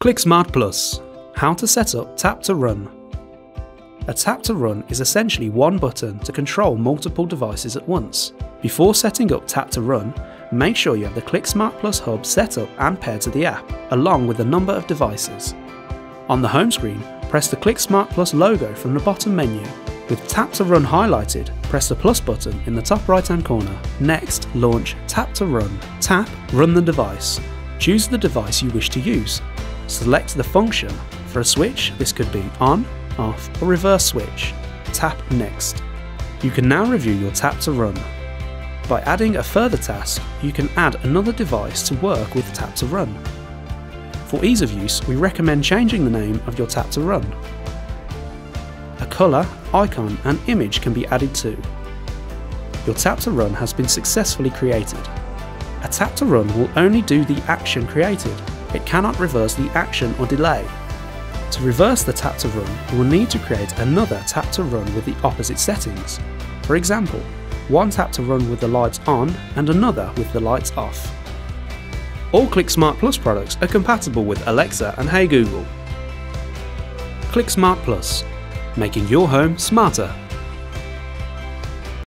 ClickSmart Plus. How to set up Tap to Run. A tap to run is essentially one button to control multiple devices at once. Before setting up Tap to Run, make sure you have the ClickSmart Plus hub set up and paired to the app, along with the number of devices. On the home screen, press the ClickSmart Plus logo from the bottom menu. With Tap to Run highlighted, press the plus button in the top right hand corner. Next, launch Tap to Run. Tap, run the device. Choose the device you wish to use. Select the function. For a switch, this could be on, off or reverse switch. Tap Next. You can now review your Tap to Run. By adding a further task, you can add another device to work with Tap to Run. For ease of use, we recommend changing the name of your Tap to Run. A colour, icon and image can be added too. Your Tap to Run has been successfully created. A Tap to Run will only do the action created. It cannot reverse the action or delay. To reverse the Tap to Run, you will need to create another Tap to Run with the opposite settings. For example, one Tap to Run with the lights on and another with the lights off. All ClickSmart Plus products are compatible with Alexa and Hey Google. ClickSmart Plus, making your home smarter.